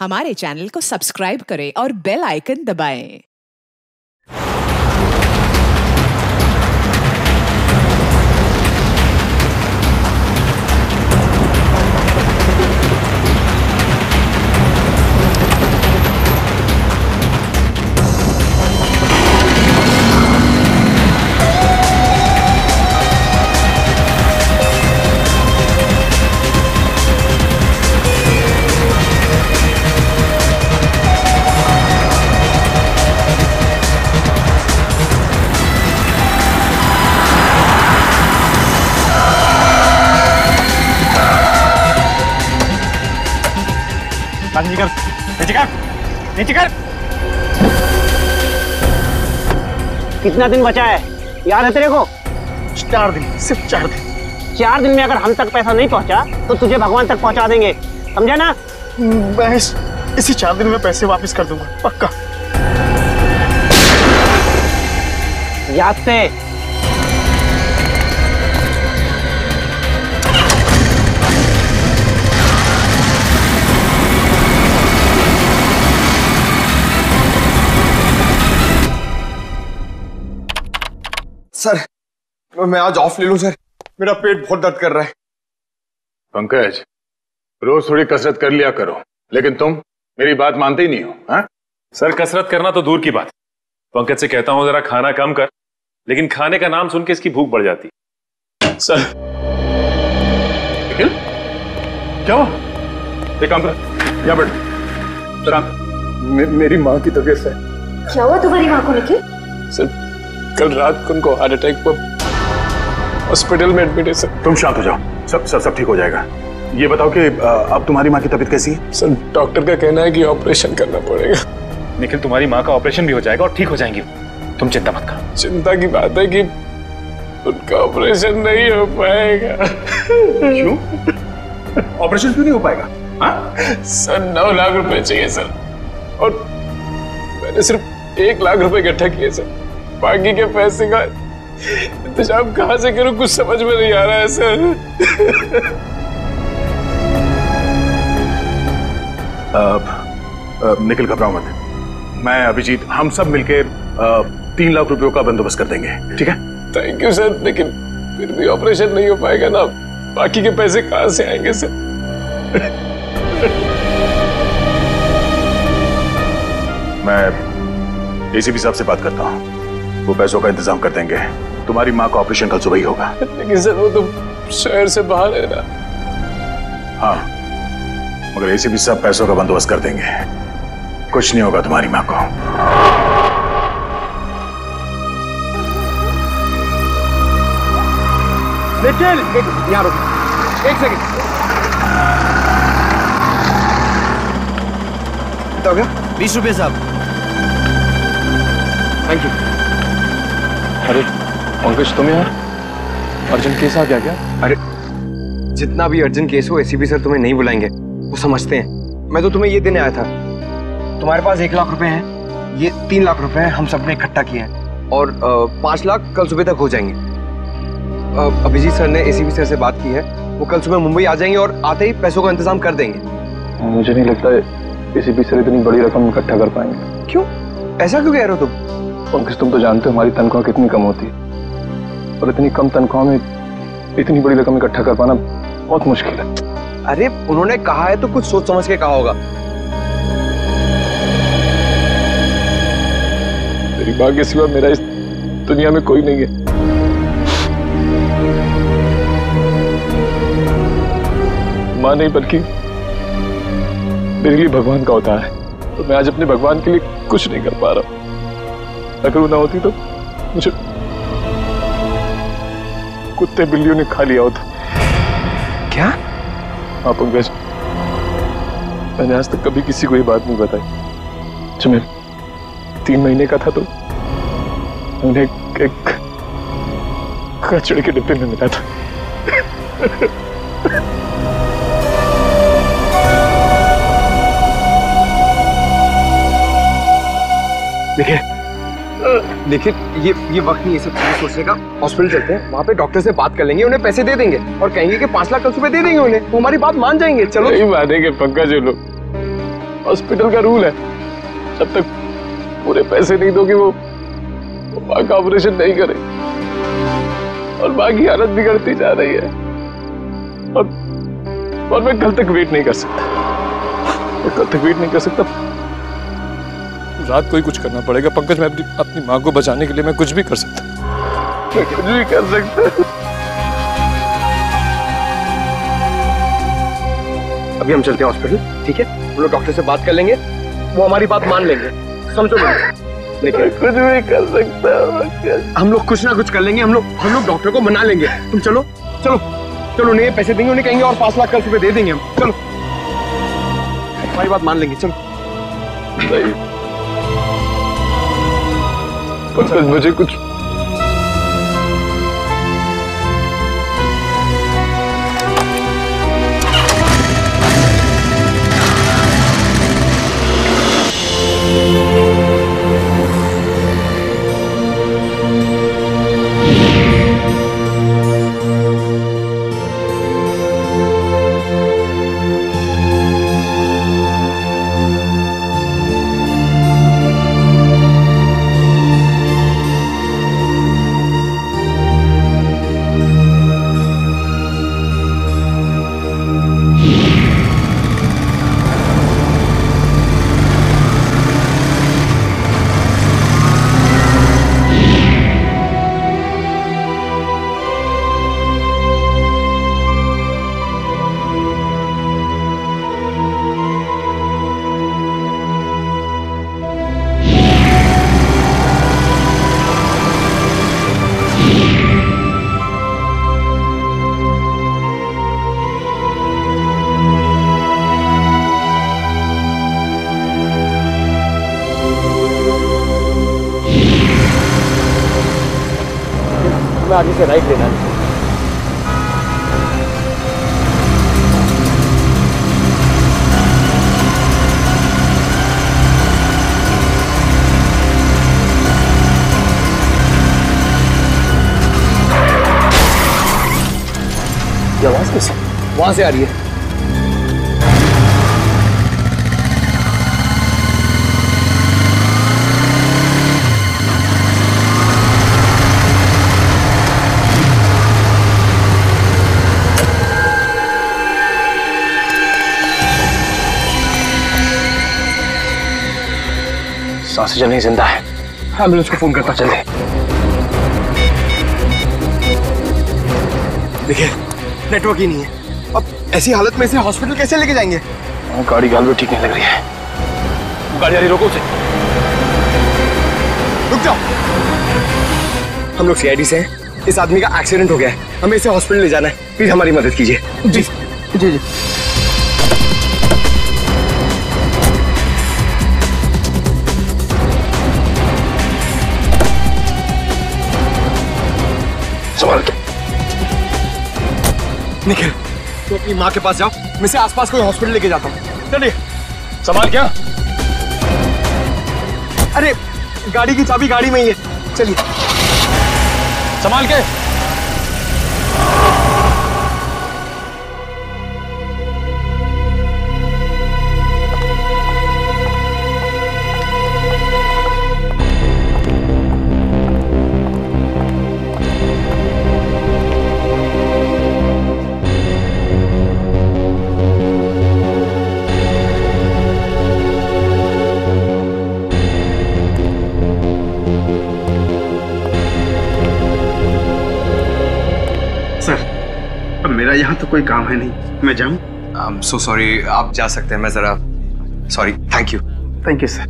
हमारे चैनल को सब्सक्राइब करें और बेल आइकन दबाएं। नीचे कर, नीचे कर, नीचे कर। कितना दिन बचा है याद है तेरे को? 4 दिन, सिर्फ 4 दिन। 4 दिन में अगर हम तक पैसा नहीं पहुंचा तो तुझे भगवान तक पहुंचा देंगे, समझा ना? मैं इसी 4 दिन में पैसे वापस कर दूंगा, पक्का। याद से। सर, मैं आज ऑफ ले लूं सर, मेरा पेट बहुत दर्द कर रहा है। पंकज, रोज थोड़ी कसरत कर लिया करो, लेकिन तुम मेरी बात मानते ही नहीं हो। हाँ? सर, कसरत करना तो दूर की बात। पंकज से कहता हूं जरा खाना कम कर, लेकिन खाने का नाम सुन के इसकी भूख बढ़ जाती। सर, निखिल, क्या हुआ? एक काम कर, यहाँ बैठ। शांत। मेरी माँ की तबीयत है। क्या हुआ तुम्हारी माँ को निखिल? सर, कल रात को उनको हार्ट अटैक पर हॉस्पिटल में एडमिट है सर। तुम शांत हो जाओ, सब ठीक हो जाएगा। ये बताओ कि अब तुम्हारी माँ की तबीयत कैसी है? सर, डॉक्टर का कहना है कि ऑपरेशन करना पड़ेगा। निखिल, तुम्हारी माँ का ऑपरेशन भी हो जाएगा और ठीक हो जाएंगी, तुम चिंता मत करो। चिंता की बात है कि उनका ऑपरेशन नहीं हो पाएगा। क्यों? ऑपरेशन क्यों नहीं हो पाएगा? हाँ? सर, 9 लाख रुपए चाहिए सर, और मैंने सिर्फ 1 लाख रुपए इकट्ठा किए सर। बाकी के पैसे का इंतजाम कहां से करूं, कुछ समझ में नहीं आ रहा है सर। निखिल, घबराओ मत। मैं, अभिजीत, हम सब मिलके 3 लाख रुपयों का बंदोबस्त कर देंगे, ठीक है? थैंक यू सर, लेकिन फिर भी ऑपरेशन नहीं हो पाएगा ना, बाकी के पैसे कहां से आएंगे सर? मैं एसीपी साहब से बात करता हूं, वो पैसों का इंतजाम कर देंगे। तुम्हारी माँ का ऑपरेशन कल सुबह ही होगा। लेकिन सर, वो तो शहर से बाहर है ना। हाँ, मगर एसीपी साहब पैसों का बंदोबस्त कर देंगे, कुछ नहीं होगा तुम्हारी माँ को। निखिल, यहाँ रुक, 1 सेकंड। कितना हो गया? 20 रुपये साहब। Thank you. अरे पंकज, तुम यहाँ? अर्जेंट केस आ गया क्या? अरे, जितना भी अर्जेंट केस हो एसीपी सर तुम्हें नहीं बुलाएंगे, वो समझते हैं। मैं तो तुम्हें ये देने आया था। तुम्हारे पास 1 लाख रुपए हैं, ये 3 लाख रुपए हैं, हम सबने इकट्ठा किए हैं, और 5 लाख कल सुबह तक हो जाएंगे। अभिजीत सर ने एसीपी सर से बात की है, वो कल सुबह मुंबई आ जाएंगे और आते ही पैसों का इंतजाम कर देंगे। मुझे नहीं लगता एसीपी सर इतनी बड़ी रकम इकट्ठा कर पाएंगे। क्यों? ऐसा क्यों कह रहे हो तुम? पंकज, तुम तो जानते हो हमारी तनख्वाह कितनी कम होती है, और इतनी कम तनख्वाह में इतनी बड़ी रकम इकट्ठा कर पाना बहुत मुश्किल है। अरे, उन्होंने कहा है तो कुछ सोच समझ के कहा होगा। तेरी माँ के सिवा मेरा इस दुनिया में कोई नहीं है। माँ नहीं, बल्कि मेरे लिए भगवान का अवतार है, तो मैं आज अपने भगवान के लिए कुछ नहीं कर पा रहा हूं। अगर वो ना होती तो मुझे कुत्ते बिल्लियों ने खा लिया होता। क्या? हाँ पंकज, मैंने आज तक कभी किसी को ये बात नहीं बताई। जब मैं 3 महीने का था तो उन्हें एक कचड़े के डिब्बे में मिला था। देखिए, ये वक्त नहीं है सब चीजें सोचने का। हॉस्पिटल चलते हैं, वहाँ पे डॉक्टर से बात कर लेंगे, उन्हें पैसे दे देंगे और कहेंगे कि 5 लाख कल सुबह दे देंगे उन्हें, वो हमारी बात मान जाएंगे। चलो। नहीं मानेंगे पंकज, ये लोग हॉस्पिटल का रूल है, जब तक पूरे पैसे नहीं दोगे वो माँ का ऑपरेशन नहीं करे। और माँ की हालत बिगड़ती जा रही है और मैं कल तक वेट नहीं कर सकता। मैं कल तक वेट नहीं कर सकता। रात को ही कुछ करना पड़ेगा पंकज। मैं अपनी माँ को बचाने के लिए मैं कुछ भी कर सकता। मैं कुछ भी कर सकता। अभी हम चलते हैं हॉस्पिटल, ठीक है? हम लोग डॉक्टर से बात कर लेंगे, वो हमारी बात मान लेंगे, समझो मुझे। लेकिन कुछ भी कर सकता। हम लोग कुछ ना कुछ कर लेंगे। हम लोग डॉक्टर को मना लेंगे। तुम चलो चलो चलो, उन्हें पैसे देंगे, उन्हें कहेंगे और 5 लाख कल सुबह दे देंगे हम। चलो, हमारी बात मान लेंगे। चलो मुझे कुछ आगे से राइट लेना है। ये आवाज कैसे वहां से आ रही है? सांसें चलने जिंदा है। एम्बुलेंस को फोन करता चले। देखिए नेटवर्क ही नहीं है। अब ऐसी हालत में इसे हॉस्पिटल कैसे लेके जाएंगे? गाड़ी गाल भी ठीक नहीं लग रही है। गाड़ी वाली रोको उसे। रुक जाओ। हम लोग सीआईडी से हैं। इस आदमी का एक्सीडेंट हो गया है, हमें इसे हॉस्पिटल ले जाना है। प्लीज हमारी मदद कीजिए। जी जी जी। निखिल, तो अपनी माँ के पास जाओ, मैं इसे आसपास कोई हॉस्पिटल लेके जाता हूँ। चलिए। संभाल क्या? अरे गाड़ी की चाबी गाड़ी में ही है, चलिए। संभाल के। मेरा यहाँ तो कोई काम है नहीं, मैं जाऊँ? I'm so sorry, आप जा सकते हैं। मैं जरा sorry. Thank you. Thank you sir.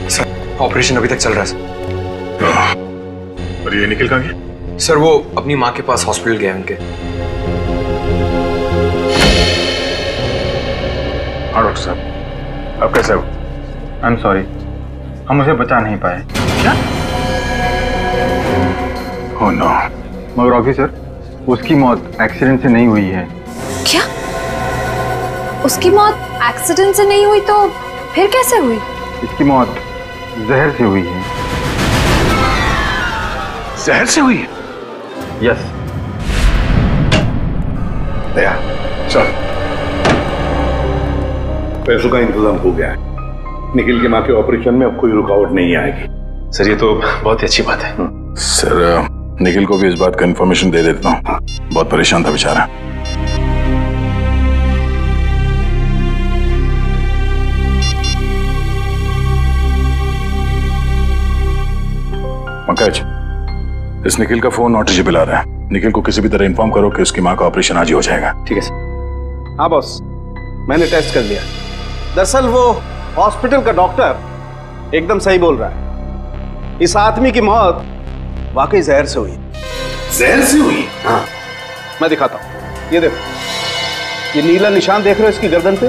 Sir operation अभी तक चल रहा है सर। और ये निकल कहाँ गया? सर वो अपनी माँ के पास हॉस्पिटल गए उनके। हाँ डॉक्टर साहब, आप कैसे हो? आई एम सॉरी, हम उसे बचा नहीं पाए। क्या? Oh no. मगर ऑफिसर, उसकी मौत एक्सीडेंट से नहीं हुई है। क्या? उसकी मौत एक्सीडेंट से नहीं हुई तो फिर कैसे हुई? इसकी मौत जहर से हुई है। जहर से हुई है? यस। दया, चल। पैसों का इंतजाम हो गया है। निखिल के मां के ऑपरेशन में अब कोई रुकावट नहीं आएगी। सर ये तो बहुत ही अच्छी बात है। सर निखिल को भी इस बात का इन्फॉर्मेशन दे देता हूँ। बहुत परेशान था बेचारा। पंकज, इस निखिल का फोन नॉट रीचेबल आ रहा है। निखिल को किसी भी तरह इन्फॉर्म करो कि उसकी मां का ऑपरेशन आज ही हो जाएगा। ठीक है सर। हाँ बॉस, मैंने टेस्ट कर लिया। दरअसल वो हॉस्पिटल का डॉक्टर एकदम सही बोल रहा है। इस आदमी की मौत वाकई जहर से हुई। जहर से हुई? हाँ, मैं दिखाता हूं। ये देखो, ये नीला निशान देख रहे हो इसकी गर्दन पे?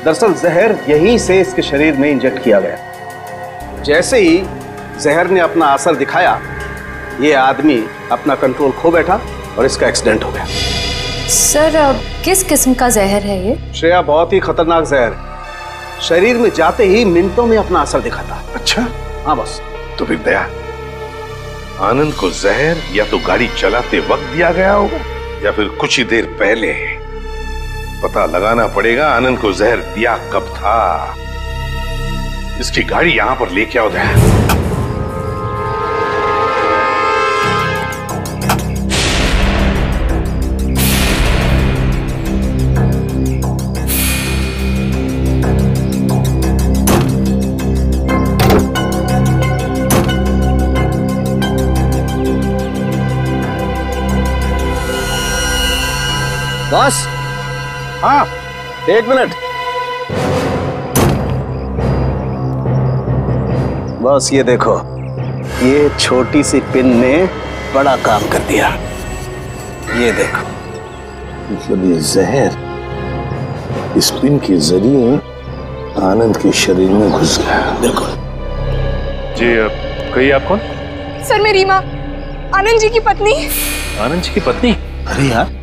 दरअसल जहर यहीं से इसके शरीर में इंजेक्ट किया गया। जैसे ही जहर ने अपना असर दिखाया, ये आदमी अपना कंट्रोल खो बैठा और इसका एक्सीडेंट हो गया। सर किस किस्म का जहर है ये? श्रेया, बहुत ही खतरनाक जहर है। शरीर में जाते ही मिनटों में अपना असर दिखाता है। अच्छा, हाँ बॉस। तो फिर दया, आनंद को जहर या तो गाड़ी चलाते वक्त दिया गया होगा या फिर कुछ ही देर पहले। पता लगाना पड़ेगा आनंद को जहर दिया कब था। इसकी गाड़ी यहां पर लेके आओ दया। बॉस, हाँ, एक मिनट। बॉस ये देखो, ये छोटी सी पिन ने बड़ा काम कर दिया। ये देखो, मतलब ये जहर इस पिन के जरिए आनंद के शरीर में घुस गया। बिल्कुल जी। कहिए आप कौन? सर मैं रीमा, आनंद जी की पत्नी। आनंद जी की पत्नी? अरे यार,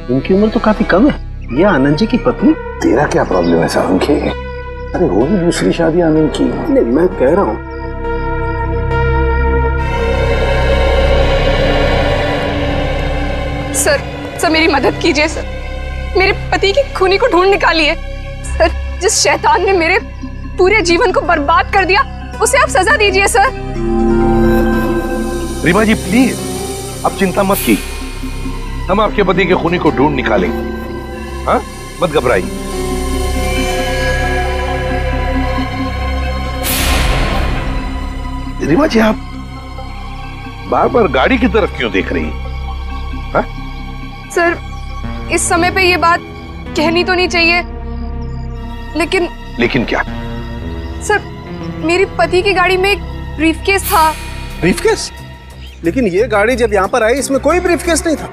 इनकी उम्र तो काफी कम है। ये आनंद जी की पत्नी? तेरा क्या प्रॉब्लम है सावंके? अरे होगी दूसरी शादी आनंद की। नहीं, मैं कह रहा हूं। सर मेरी मदद कीजिए सर। मेरे पति की खूनी को ढूंढ निकालिए। सर, जिस शैतान ने मेरे पूरे जीवन को बर्बाद कर दिया, उसे आप सजा दीजिए सर। रीमा जी प्लीज, अब चिंता मत की, हम आपके पति के खूनी को ढूंढ निकालेंगे। हाँ, मत घबराइए। रीमा जी, आप बार बार गाड़ी की तरफ क्यों देख रही हैं? हाँ? सर, इस समय पे ये बात कहनी तो नहीं चाहिए, लेकिन क्या? सर, मेरी पति की गाड़ी में एक ब्रीफकेस था। ब्रीफकेस? लेकिन ये गाड़ी जब यहाँ पर आई, इसमें कोई ब्रीफकेस नहीं था।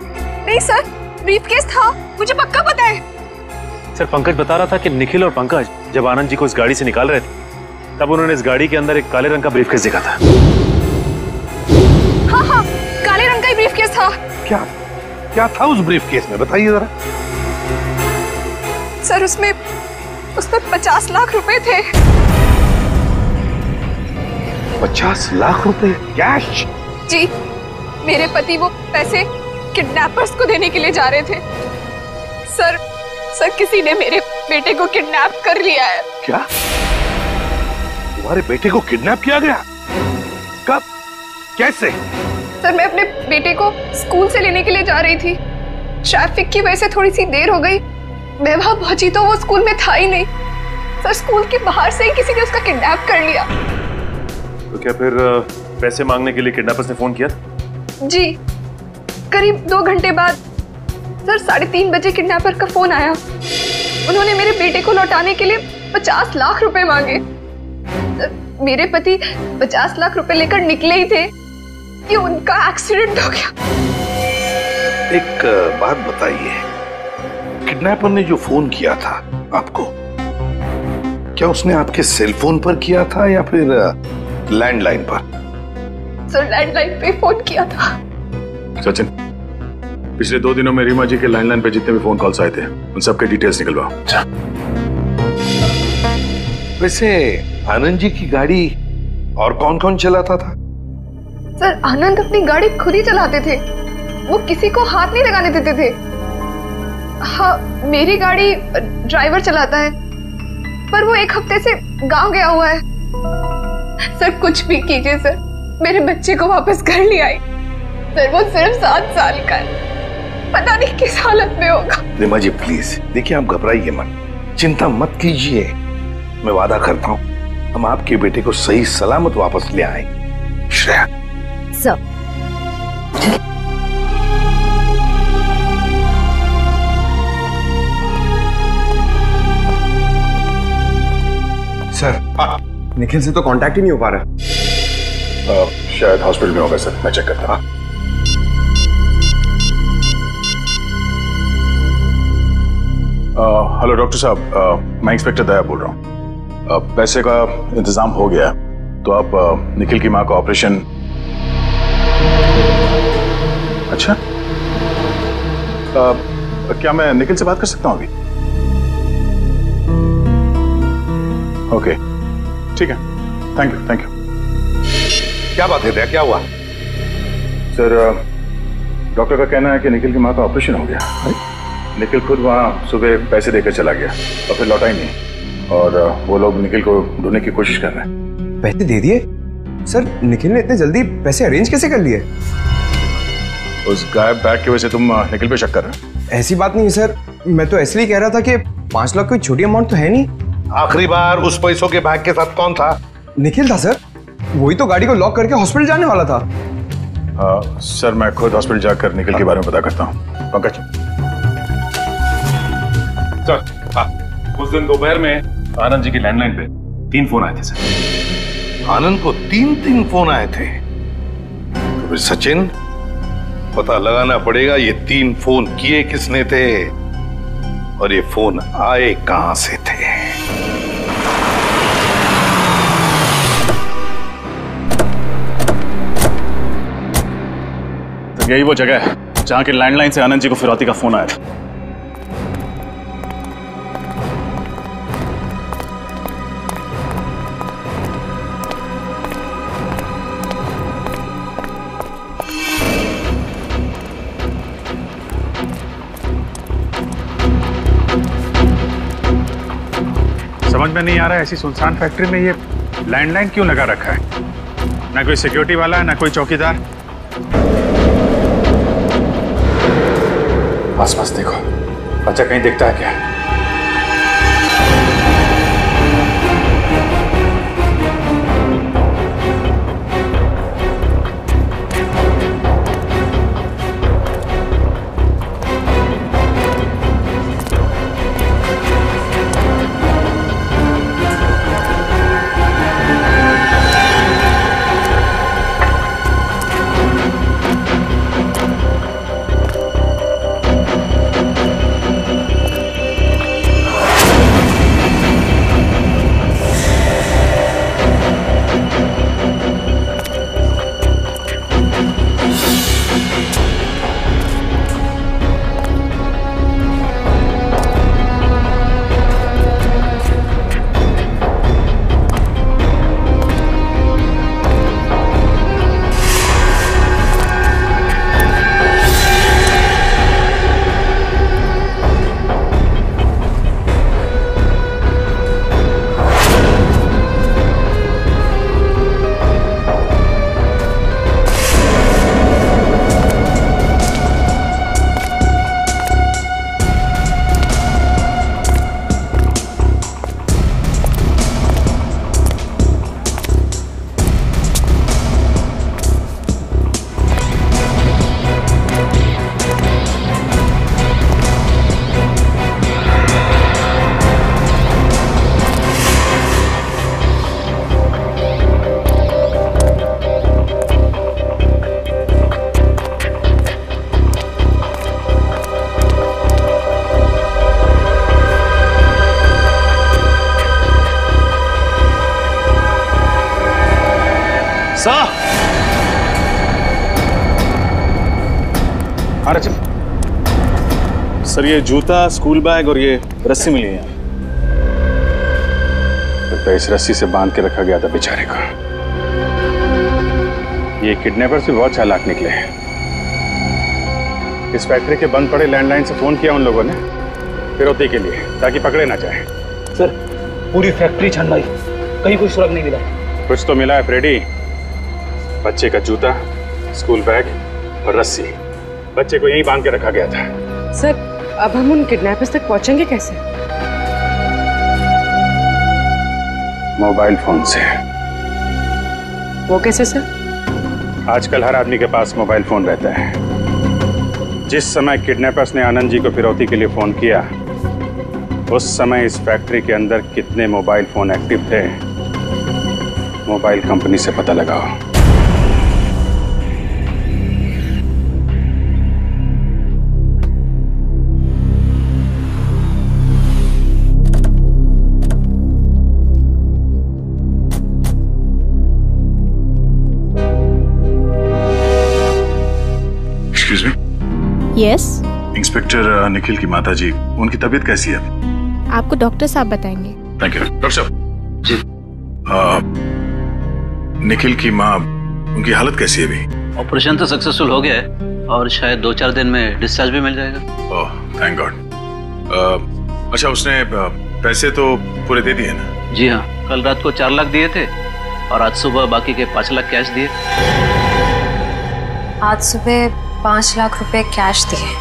नहीं सर, ब्रीफकेस था, मुझे पक्का पता है। सर पंकज बता रहा था कि निखिल और पंकज जब आनंद जी को इस गाड़ी से निकाल रहे थे, तब उन्होंने इस गाड़ी के अंदर एक काले रंग का ब्रीफकेस देखा था। हाँ, काले रंग का ही ब्रीफकेस था। क्या था उस ब्रीफकेस में, बताइए जरा। सर, उसमें 50 लाख रुपए थे। 50 लाख रुपए कैश? जी, मेरे पति वो पैसे किडनैपर्स को देने के लिए जा रहे थे। सर, किसी ने मेरे बेटे को किडनैप कर लिया है। क्या? तुम्हारे बेटे को किडनैप किया गया? कब? कैसे? सर, मैं अपने बेटे को स्कूल से लेने के लिए जा रही थी। ट्रैफिक की वजह से थोड़ी सी देर हो गई। मैं वहां पहुंची तो वो स्कूल में था ही नहीं। सर, स्कूल के बाहर से ही किसी ने उसका किडनैप कर लिया। तो क्या फिर पैसे मांगने के लिए किडनैपर्स ने फोन किया? जी, करीब 2 घंटे बाद सर 3:30 बजे किडनैपर का फोन आया। उन्होंने मेरे बेटे को लौटाने के लिए 50 लाख रुपए मांगे। मेरे पति 50 लाख रुपए लेकर निकले ही थे कि उनका एक्सीडेंट हो गया। एक बात बताइए, किडनैपर ने जो फोन किया था आपको, क्या उसने आपके सेल फोन पर किया था या फिर लैंडलाइन पर? सर, लैंडलाइन पे फोन किया था। सचिन, पिछले 2 दिनों में रीमा जी के लैंडलाइन पे जितने भी फोन कॉल्स आए थे, उन सबके डिटेल्स निकलवाओ। वैसे आनंद जी की गाड़ी और कौन कौन चलाता था? सर आनंद अपनी गाड़ी खुद ही चलाते थे, वो किसी को हाथ नहीं लगाने देते थे। हाँ, मेरी गाड़ी ड्राइवर चलाता है, पर वो 1 हफ्ते से गांव गया हुआ है। सर कुछ भी कीजिए सर, मेरे बच्चे को वापस घर ले आई। सर वो सिर्फ 7 साल का है, पता नहीं किस हालत में होगा। रीमा जी प्लीज देखिए, आप घबराइए मत, चिंता मत कीजिए। मैं वादा करता हूँ हम आपके बेटे को सही सलामत वापस ले आएंगे। श्रेया सर, सर हाँ निखिल से तो कांटेक्ट ही नहीं हो पा रहा। शायद हॉस्पिटल में होगा सर, मैं चेक करता हूँ। हेलो डॉक्टर साहब, मैं इंस्पेक्टर दया बोल रहा हूँ। पैसे का इंतजाम हो गया, तो आप निखिल की माँ का ऑपरेशन। अच्छा, क्या मैं निखिल से बात कर सकता हूँ अभी? ओके ठीक है, थैंक यू थैंक यू। क्या बात है भैया, क्या हुआ? सर डॉक्टर का कहना है कि निखिल की माँ का ऑपरेशन हो गया। निखिल खुद वहाँ सुबह पैसे देकर चला गया और फिर लौटा ही नहीं, और वो लोग निखिल को ढूंढने की कोशिश कर रहे हैं। पैसे दे दिए? सर निखिल ने इतने जल्दी पैसे अरेंज कैसे कर लिए? उस गायब बैग की वजह से तुम निखिल पे शक कर रहे हो? ऐसी बात नहीं है सर, मैं तो इसलिए कह रहा था कि 5 लाख कोई छोटी अमाउंट तो है नहीं। आखिरी बार उस पैसों के बैग के साथ कौन था? निखिल था सर, वही तो गाड़ी को लॉक करके हॉस्पिटल जाने वाला था। सर मैं खुद हॉस्पिटल जाकर निखिल के बारे में पता करता हूँ। पंकज सर, उस दिन दोपहर में आनंद जी की लैंडलाइन पे 3 फोन आए थे सर। आनंद को 3 फोन आए थे? तो फिर सचिन, पता लगाना पड़ेगा ये 3 फोन किए किसने थे और ये फोन आए कहां से थे। तो यही वो जगह है जहां के लैंडलाइन से आनंद जी को फिरौती का फोन आया था। समझ में नहीं आ रहा है, ऐसी सुनसान फैक्ट्री में ये लैंडलाइन क्यों लगा रखा है? ना कोई सिक्योरिटी वाला है, ना कोई चौकीदार। आसपास देखो, बच्चा कहीं दिखता है क्या? हाँ रचिन, सर ये जूता, स्कूल बैग और ये रस्सी मिली है। तो इस रस्सी से बांध के रखा गया था बेचारे को। ये किडनैपर्स भी बहुत चालाक निकले हैं। इस फैक्ट्री के बंद पड़े लैंडलाइन से फोन किया उन लोगों ने फिरौती के लिए, ताकि पकड़े ना जाए। सर पूरी फैक्ट्री छान ली, कहीं कोई सुराग नहीं मिला। कुछ तो मिला है फ्रेडी। बच्चे का जूता, स्कूल बैग और रस्सी। बच्चे को यहीं बांध के रखा गया था। सर अब हम उन किडनैपर्स तक पहुंचेंगे कैसे? मोबाइल फोन से। वो कैसे सर? आजकल हर आदमी के पास मोबाइल फोन रहता है। जिस समय किडनैपर्स ने आनंद जी को फिरौती के लिए फोन किया, उस समय इस फैक्ट्री के अंदर कितने मोबाइल फोन एक्टिव थे, मोबाइल कंपनी से पता लगाओ। Excuse me. Yes. Inspector Nikhil की माता जी, उनकी तबीयत कैसी है? आपको डॉक्टर साहब बताएंगे। Thank you. डॉक्टर साहब जी। निखिल की माँ, उनकी हालत कैसी है अभी? ऑपरेशन तो सक्सेसफुल हो गया है और शायद 2-4 दिन में डिस्चार्ज भी मिल जाएगा। Oh thank God. अच्छा, उसने पैसे तो पूरे दे दिए ना? जी हाँ, कल रात को 4 लाख दिए थे और आज सुबह बाकी के 5 लाख कैश दिए। आज सुबह 5 लाख रुपए कैश दिए।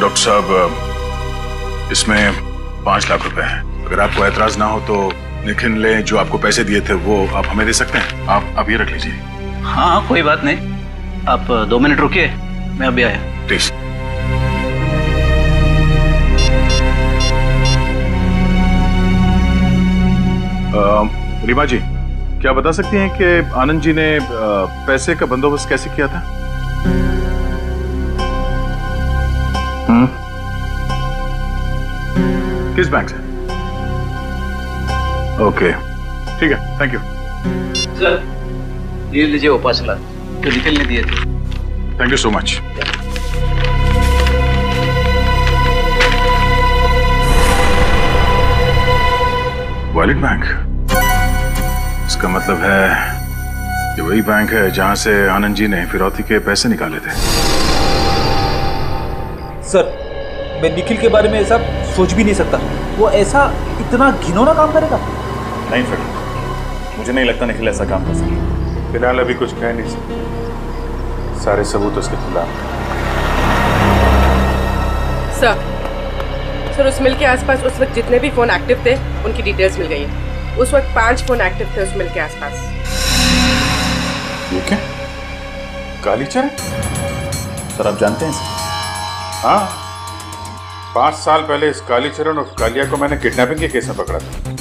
डॉक्टर साहब, इसमें 5 लाख रुपए हैं। अगर आपको ऐतराज ना हो तो निखिल ने जो आपको पैसे दिए थे वो आप हमें दे सकते हैं। आप ये रख लीजिए। हाँ कोई बात नहीं, आप 2 मिनट रुकिए, मैं अभी आया। प्लीज। रीमा जी, क्या बता सकती हैं कि आनंद जी ने पैसे का बंदोबस्त कैसे किया था? किस बैंक से? ओके ठीक है, थैंक यू। सर ये लीजिए वो 5 लाख जो निखिल ने दिए थे। Thank you so much. Wallet bank, इसका मतलब है कि वही बैंक है जहां से आनंद जी ने फिरौती के पैसे निकाले थे। सर मैं निखिल के बारे में ऐसा सोच भी नहीं सकता। वो ऐसा इतना घिनौना काम करेगा? नहीं फ्रेंड, मुझे नहीं लगता निखिल ऐसा काम कर सकता। फिलहाल अभी कुछ कह नहीं सकता, सारे सबूत उसके खिलाफ। सर उस मिल के आसपास उस वक्त जितने भी फोन एक्टिव थे उनकी डिटेल्स मिल गई है। उस वक्त 5 फोन एक्टिव थे उस मिल के आसपास। ये क्या? कालीचरण? सर आप जानते हैं इसे? हाँ, 5 साल पहले इस कालीचरण और कालिया को मैंने किडनैपिंग के केस में पकड़ा था।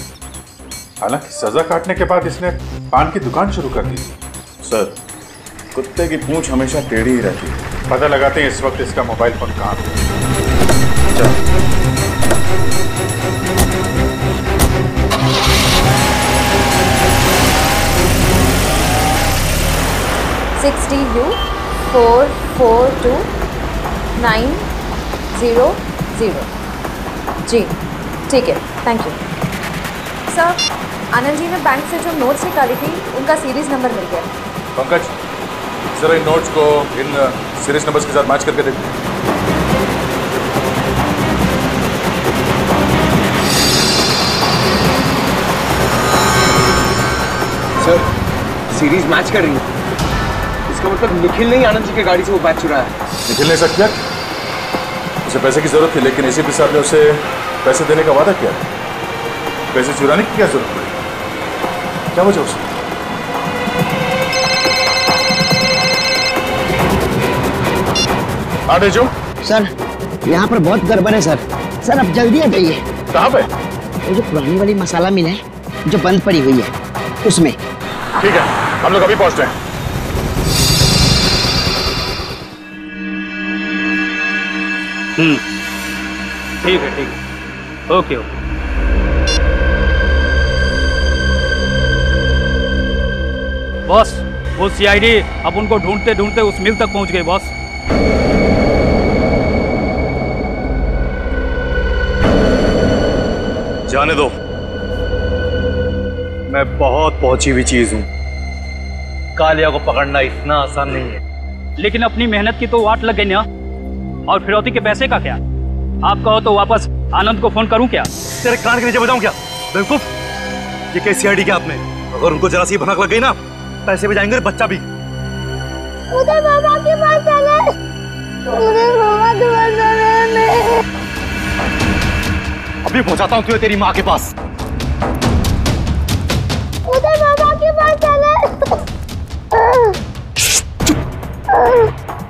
हालांकि सजा काटने के बाद इसने पान की दुकान शुरू कर दी थी। सर, कुत्ते की पूंछ हमेशा टेढ़ी ही रहती है। पता लगाते हैं इस वक्त इसका मोबाइल फोन कहाँ है। 60U 442 900। जी ठीक है, thank you sir. Anand ji ने बैंक से जो नोट्स निकाली थी उनका सीरीज नंबर मिल गया। पंकज, जरा इन नोट्स को इन सीरीज नंबर्स के साथ मैच करके देखते हैं। सर सीरीज मैच कर रही है, इसका मतलब निखिल ने ही आनंद जी की गाड़ी से वो बैग चुराया। निखिल ने ऐसा किया? उसे पैसे की जरूरत थी लेकिन एसीपी साहब ने उसे पैसे देने का वादा किया। पैसे चुराने की क्या जरूरत पड़ी? क्या वजह उसकी? आगे जो सर यहाँ पर बहुत गड़बड़ है सर। सर अब जल्दी आ जाइए। कहाँ पे? वो जो पुरानी वाली मसाला मिल है जो बंद पड़ी हुई है उसमें। ठीक है, हम लोग अभी पहुंचते हैं। ठीक है, ओके। बॉस, वो सीआईडी अब उनको ढूंढते ढूंढते उस मिल तक पहुंच गई बॉस। जाने दो, मैं बहुत पहुंची हुई चीज हूं। कालिया को पकड़ना इतना आसान नहीं है। लेकिन अपनी मेहनत की तो वाट लग गई ना। और फिरौती के पैसे का क्या? आप कहो तो वापस आनंद को फोन करूं क्या? तेरे कान के नीचे बजाऊं क्या? बेवकूफ, ये कैसी सीआईडी क्या आपने? अगर उनको जरा सी भनक लग गई ना, पैसे भी जाएंगे, बच्चा भी। मुझे मामा के पास जाना है। मुझे मामा के पास जाना है। अभी पहुंचाता हूं तुझे तेरी माँ के पास। मुझे मामा के पास जाना है।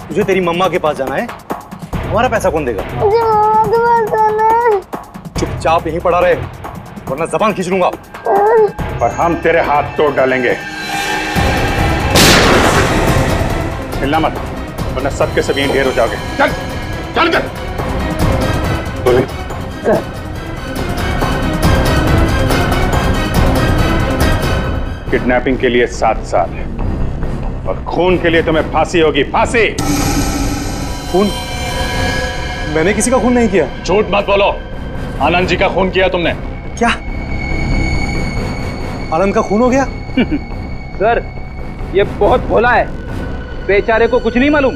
तुझे तेरी मम्मा के पास जाना है? हमारा पैसा कौन देगा? मुझे मामा के पास जाना है। चुपचाप यहीं पड़ा रहे, वरना जबान खींच लूंगा। और हम तेरे हाथ तोड़ डालेंगे। हिलना मत, वरना सब के सब यहीं ढेर हो जाओगे। चल चल चल। किडनैपिंग के लिए 7 साल और खून के लिए तुम्हें फांसी होगी, फांसी। खून? मैंने किसी का खून नहीं किया। झूठ मत बोलो, आनंद जी का खून किया तुमने। क्या? आनंद का खून हो गया? सर, ये बहुत भोला है, बेचारे को कुछ नहीं मालूम।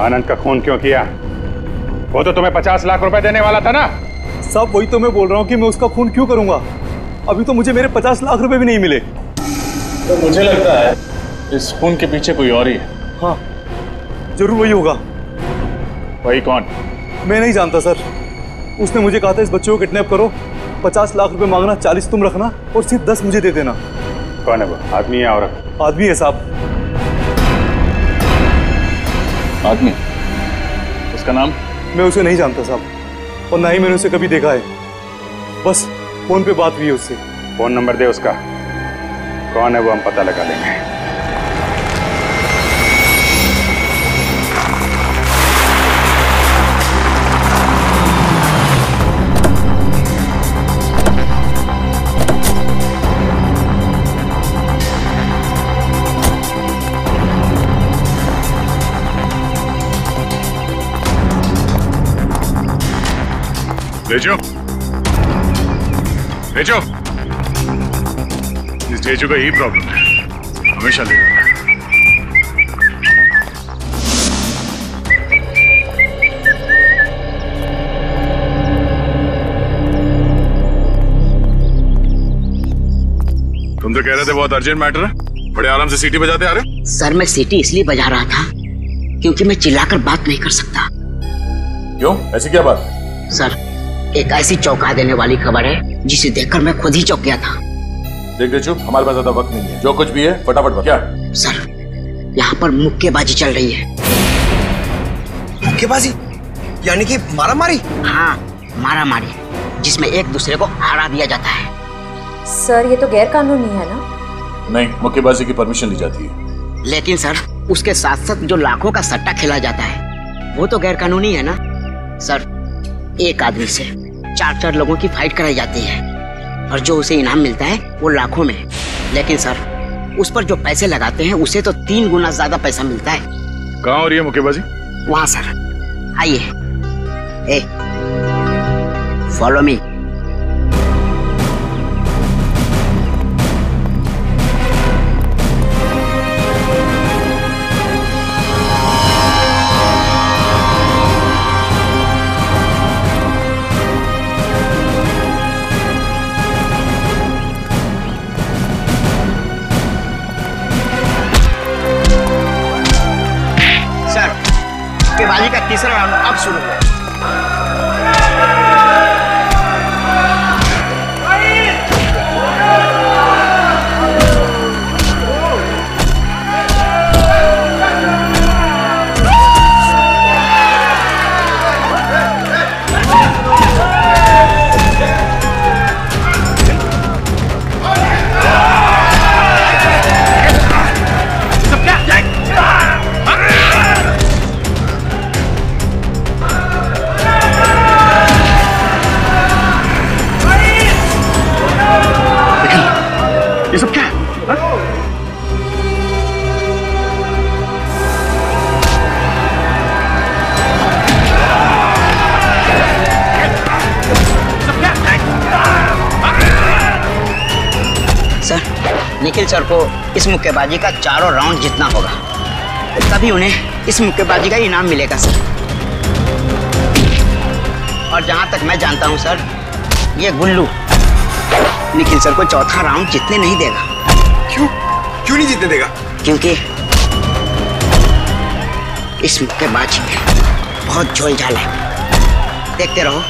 आनंद का खून क्यों किया? वो तो तुम्हें 50 लाख रुपए देने वाला था ना। साहब, वही तो मैं बोल रहा हूँ कि मैं उसका खून क्यों करूंगा? अभी तो मुझे मेरे 50 लाख रुपए भी नहीं मिले। तो मुझे लगता है इस खून के पीछे कोई और ही है। हाँ, जरूर वही होगा। वही कौन? मैं नहीं जानता सर। उसने मुझे कहा था इस बच्चे को किडनैप करो, 50 लाख रुपए मांगना, 40 तुम रखना और सिर्फ 10 मुझे दे देना। कौन है वो? आदमी है औरत? आदमी है साहब। आदमी? उसका नाम? मैं उसे नहीं जानता साहब, और ना ही मैंने उसे कभी देखा है। बस फोन पे बात हुई है उससे। फोन नंबर दे उसका। कौन है वो, हम पता लगा लेंगे। जेजू, जेजू, इस जेजू का यही प्रॉब्लम है, हमेशा ले जाता है। तुम तो कह रहे थे बहुत अर्जेंट मैटर है, बड़े आराम से सीटी बजाते आ रहे हो। सर, मैं सीटी इसलिए बजा रहा था क्योंकि मैं चिल्लाकर बात नहीं कर सकता। क्यों? ऐसी क्या बात? सर, एक ऐसी चौंका देने वाली खबर है जिसे देखकर मैं खुद ही चौंक गया था। देख जेजू, हमारे पास ज्यादा वक्त नहीं है, जो कुछ भी है फटाफट बता। क्या? सर, यहाँ पर मुक्केबाजी चल रही है। मुक्केबाजी? यानी कि मारामारी? हाँ, मारामारी, जिसमें एक दूसरे को हरा दिया जाता है। सर, ये तो गैर कानूनी है ना? नहीं, मुक्केबाजी की परमिशन ली जाती है। लेकिन सर, उसके साथ साथ जो लाखों का सट्टा खेला जाता है वो तो गैर कानूनी है ना। सर, एक आदमी से 4-4 लोगों की फाइट कराई जाती है और जो उसे इनाम मिलता है वो लाखों में। लेकिन सर, उस पर जो पैसे लगाते हैं उसे तो 3 गुना ज्यादा पैसा मिलता है। कहाँ हो रही है मुक्केबाजी? वहाँ सर, आइए। ए, फॉलो मी। मुक्केबाजी का तीसरा राउंड अब शुरू हुआ। निखिल सर को इस मुक्केबाजी का चारों राउंड जीतना होगा, तभी उन्हें इस मुक्केबाजी का इनाम मिलेगा सर। और जहां तक मैं जानता हूं सर, ये गुल्लू निखिल सर को चौथा राउंड जीतने नहीं देगा। क्यों नहीं जीतने देगा? क्योंकि इस मुक्केबाजी में बहुत झोलझाल है। देखते रहो,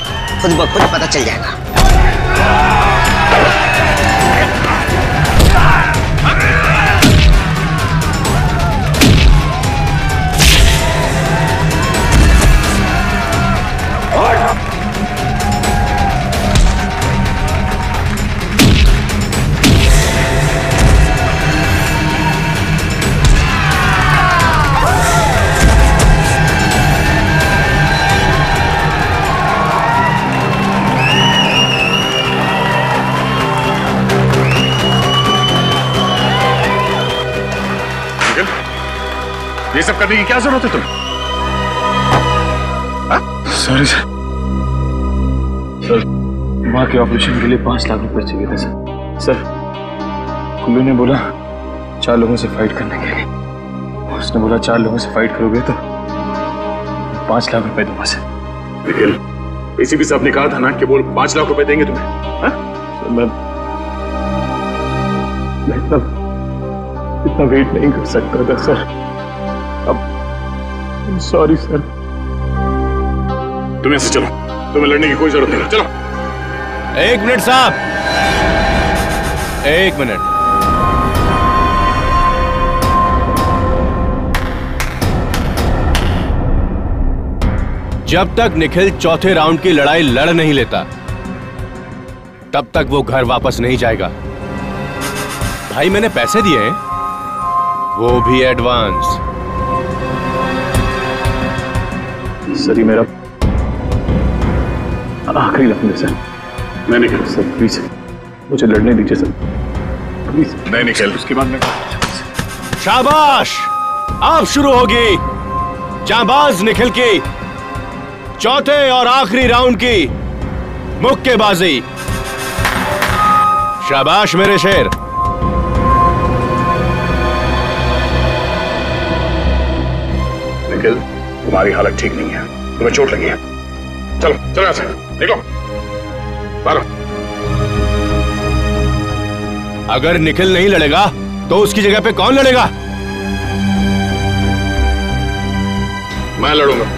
खुद ब खुद पता चल जाएगा। ये सब करने की क्या जरूरत है तुम्हें? सॉरी सर, माँ के ऑपरेशन के लिए 5 लाख रुपए चाहिए थे सर। सर, कुल्लू ने बोला 4 लोगों से फाइट करने के लिए। उसने बोला 4 लोगों से फाइट करोगे तो 5 लाख रुपए दूंगा सर। निखिल, एसीपी साहब ने कहा था ना कि वो 5 लाख रुपए देंगे तुम्हें। सर, मैं इतना वेट नहीं कर सकता था सर। अब सॉरी सर। तुम ऐसे चलो, तुम्हें लड़ने की कोई जरूरत नहीं। चलो। 1 मिनट साहब, 1 मिनट। जब तक निखिल चौथे राउंड की लड़ाई लड़ नहीं लेता, तब तक वो घर वापस नहीं जाएगा। भाई मैंने पैसे दिए हैं, वो भी एडवांस। सर, ये मेरा आखिरी लफ्ज़ है सर। नहीं निखिल सर, प्लीज मुझे लड़ने दीजिए सर, प्लीज। नहीं निखिल, उसके बाद में। शाबाश, अब शुरू होगी जांबाज निखिल की चौथे और आखिरी राउंड की मुक्केबाजी। शाबाश मेरे शेर। निखिल, तुम्हारी हालत ठीक नहीं है, तुम्हें चोट लगी है। चलो चलो यहाँ से निकलो बाहर। अगर निखिल नहीं लड़ेगा तो उसकी जगह पे कौन लड़ेगा? मैं लड़ूंगा।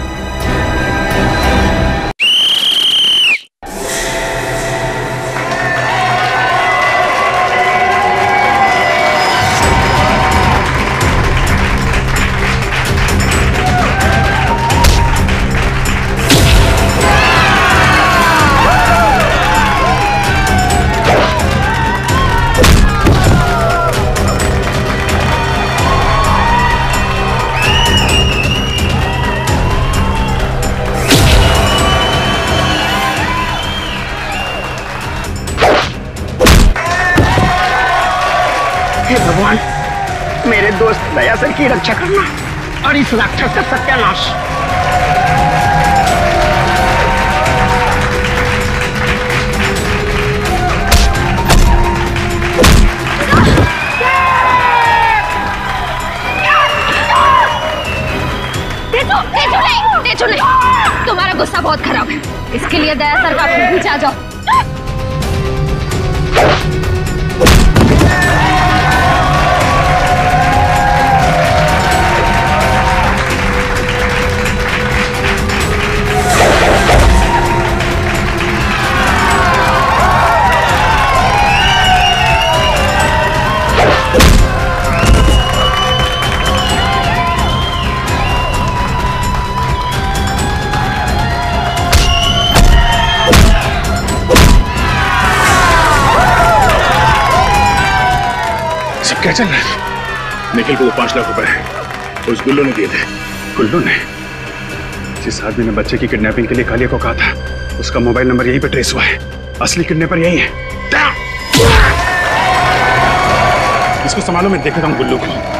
हे भगवान, मेरे दोस्त दया सर की रक्षा करना और इस राक्षस का सत्यानाश। तेजू नहीं, तुम्हारा गुस्सा बहुत खराब है, इसके लिए दया सर का पीछे आ जाओ। क्या चल रहा है? निखिल को वो 5 लाख रुपए उस गुल्लू ने दिए थे। गुल्लू ने? जिस आदमी ने बच्चे की किडनैपिंग के लिए कालिया को कहा था, उसका मोबाइल नंबर यहीं पे ट्रेस हुआ है। असली किडनैपर यही है। इसको संभालो, मैं देखता हूँ गुल्लू को।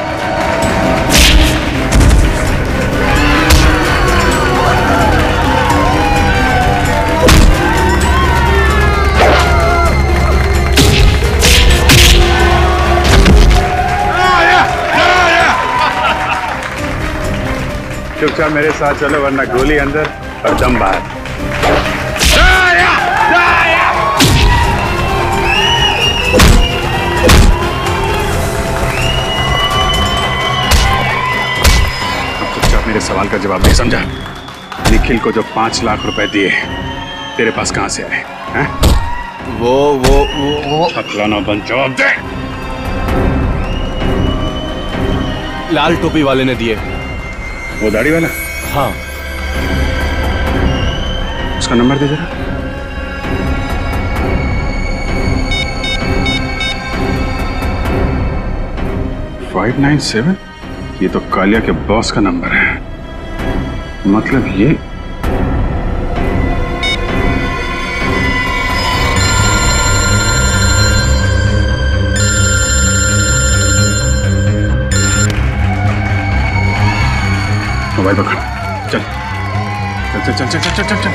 चुपचाप मेरे साथ चलो वरना गोली अंदर और दम बाहर। चुपचाप मेरे सवाल का जवाब नहीं समझा। निखिल को जो 5 लाख रुपए दिए तेरे पास कहां से आए हैं? वो हकलाना बंद जवाब दे। लाल टोपी वाले ने दिए। वो दाढ़ी वाला? हाँ। उसका नंबर दे जरा। $597? ये तो कालिया के बॉस का नंबर है। मतलब ये मोबाइल पकड़। चल चल चल चल चल चल चल चल।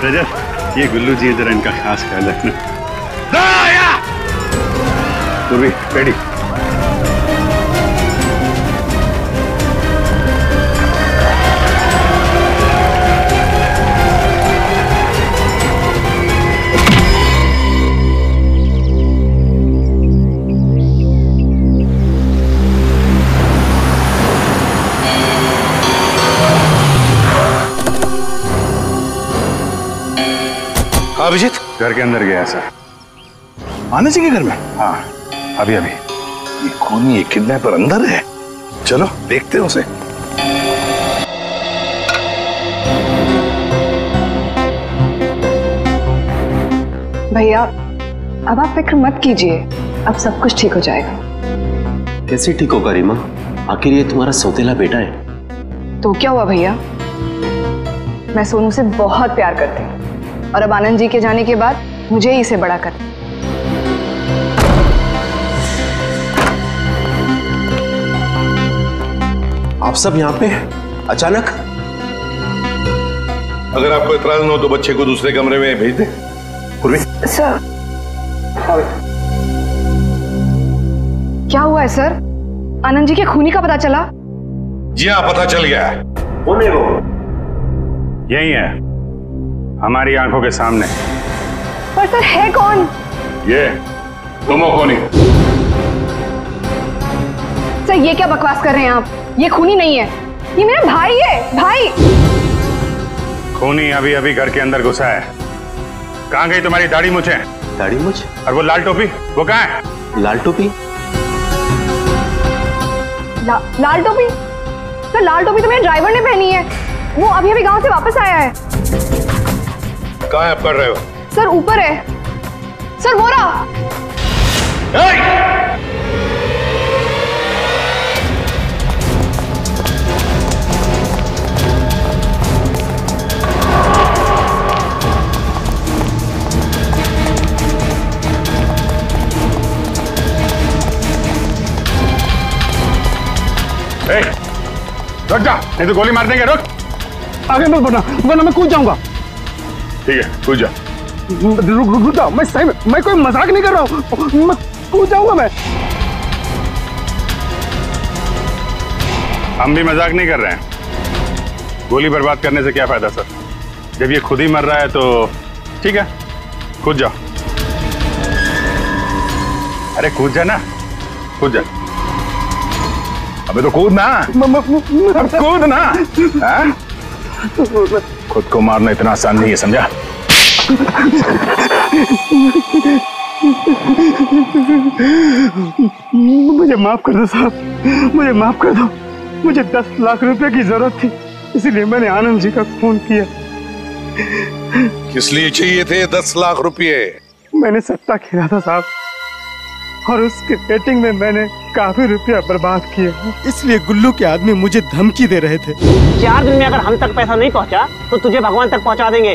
रजत, ये गुल्लू जी जरा इनका खास ख्याल रखना। पूर्वी रेडी। अभिजीत घर के अंदर गया सर। आनंद जी के घर में? हाँ, अभी अभी। ये कौन? ये किडनैपर अंदर है। चलो देखते हैं उसे। भैया अब आप फिक्र मत कीजिए, अब सब कुछ ठीक हो जाएगा। कैसे ठीक होगा रीमा? आखिर ये तुम्हारा सौतेला बेटा है। तो क्या हुआ भैया, मैं सोनू से बहुत प्यार करती हूँ और अब आनंद जी के जाने के बाद मुझे ही इसे बड़ा कर। आप सब यहाँ पे अचानक? अगर आपको इतराज न हो तो बच्चे को दूसरे कमरे में भेज दे। पूर्वी। सर क्या हुआ है सर? आनंद जी के खूनी का पता चला? जी हाँ, पता चल गया है। कौन है वो? यही है, हमारी आंखों के सामने। पर सर है कौन? ये तुम हो खूनी। सर ये क्या बकवास कर रहे हैं आप? ये खूनी नहीं है, ये मेरा भाई है। भाई खूनी अभी अभी घर के अंदर घुसा है। कहाँ गई तुम्हारी दाढ़ी मूछे? दाढ़ी मूछ? और वो लाल टोपी, वो कहाँ है? लाल टोपी? लाल टोपी? सर लाल टोपी तो मेरे ड्राइवर ने पहनी है, वो अभी अभी गांव से वापस आया है। कहाँ है आप कर रहे हो? सर ऊपर है। सर वो रहा। रुक जा, नहीं तो गोली मार देंगे। रुक, आगे मत बढ़ना वरना मैं कूद जाऊंगा। ठीक है, कूद जा। रुक जाओ, मैं सही में, मैं कोई मजाक नहीं कर रहा हूँ, मैं कूद जाऊंगा। मैं हम भी मजाक नहीं कर रहे हैं। गोली बर्बाद करने से क्या फायदा सर? जब ये खुद ही मर रहा है तो ठीक है, कूद जाओ। अरे कूद जा ना, कूद जा। अबे तो कूद ना, कूद ना। खुद को मारना इतना आसान नहीं है, समझा? मुझे माफ कर दो साहब, मुझे माफ कर दो। मुझे 10 लाख रुपए की जरूरत थी, इसलिए मैंने आनंद जी का खून किया। किस लिए चाहिए थे 10 लाख रुपए? मैंने सट्टा खेला था साहब, और उसके बेटिंग में मैंने काफी रुपया बर्बाद किए, इसलिए गुल्लू के आदमी मुझे धमकी दे रहे थे। 4 दिन में अगर हम तक पैसा नहीं पहुंचा तो तुझे भगवान तक पहुंचा देंगे।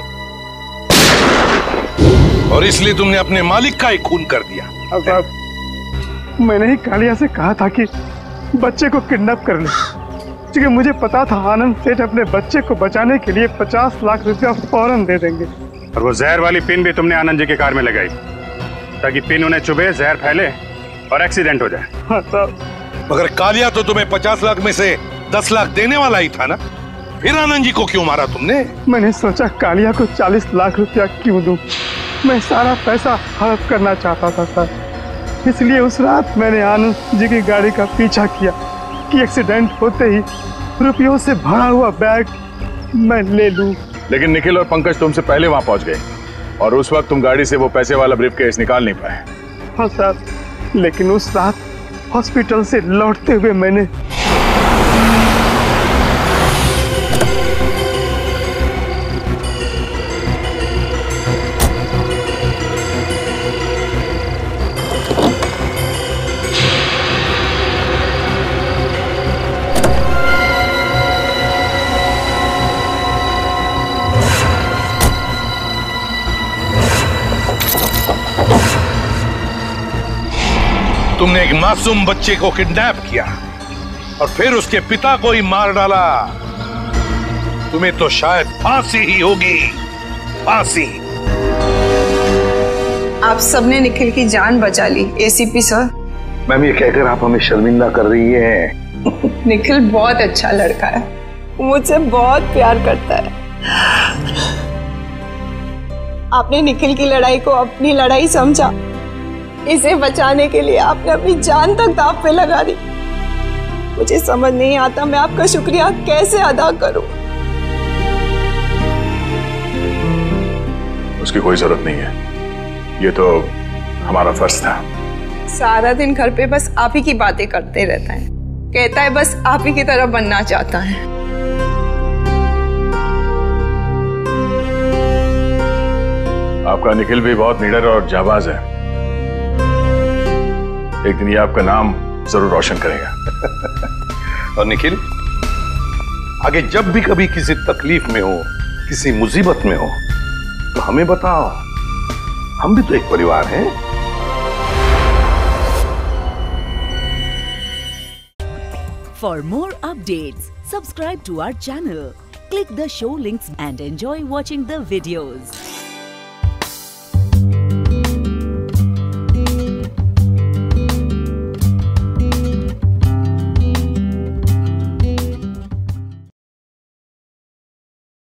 और इसलिए तुमने अपने मालिक का ही खून कर दिया। अब मैंने ही कालिया से कहा था कि बच्चे को किडनैप कर ले, क्योंकि मुझे पता था आनंद सेठ अपने बच्चे को बचाने के लिए 50 लाख रुपया फौरन दे देंगे। और वो जहर वाली पिन भी तुमने आनंद जी की कार में लगाई ताकि पिन उन्हें चुभे, जहर फैले और एक्सीडेंट हो जाए। हाँ साहब। मगर कालिया तो तुम्हें 50 लाख में से 10 लाख देने वाला ही था ना, फिर आनंद जी को क्यों मारा तुमने? मैंने सोचा कालिया को 40 लाख रुपया क्यों दूं? मैं सारा पैसा हड़प करना चाहता था सर, इसलिए उस रात मैंने आनंद जी की गाड़ी का पीछा किया कि एक्सीडेंट होते ही रुपयों से भरा हुआ बैग मैं ले लूं। लेकिन निखिल और पंकज तुमसे पहले वहां पहुंच गए और उस वक्त तुम गाड़ी से वो पैसे वाला ब्रीफकेस निकाल नहीं पाए। हाँ सर, लेकिन उस रात हॉस्पिटल से लौटते हुए मैंने तुमने एक मासूम बच्चे को किडनैप किया और फिर उसके पिता को ही मार डाला। तुम्हें तो शायद फांसी ही होगी, फांसी। आप सबने निखिल की जान बचा ली एसीपी सर। मैम, ये कहकर आप हमें शर्मिंदा कर रही हैं। निखिल बहुत अच्छा लड़का है, मुझसे बहुत प्यार करता है। आपने निखिल की लड़ाई को अपनी लड़ाई समझा, इसे बचाने के लिए आपने अपनी जान तक दांव पे लगा दी। मुझे समझ नहीं आता मैं आपका शुक्रिया कैसे अदा करूं। उसकी कोई जरूरत नहीं है, ये तो हमारा फर्ज था। सारा दिन घर पे बस आप ही की बातें करते रहता है, कहता है बस आप ही की तरह बनना चाहता है। आपका निखिल भी बहुत निडर और जाबाज है, एक दिन ये आपका नाम जरूर रोशन करेगा। और निखिल, आगे जब भी कभी किसी तकलीफ में हो, किसी मुसीबत में हो, तो हमें बताओ, हम भी तो एक परिवार हैं। For more updates, subscribe to our channel, click the show links and enjoy watching the videos.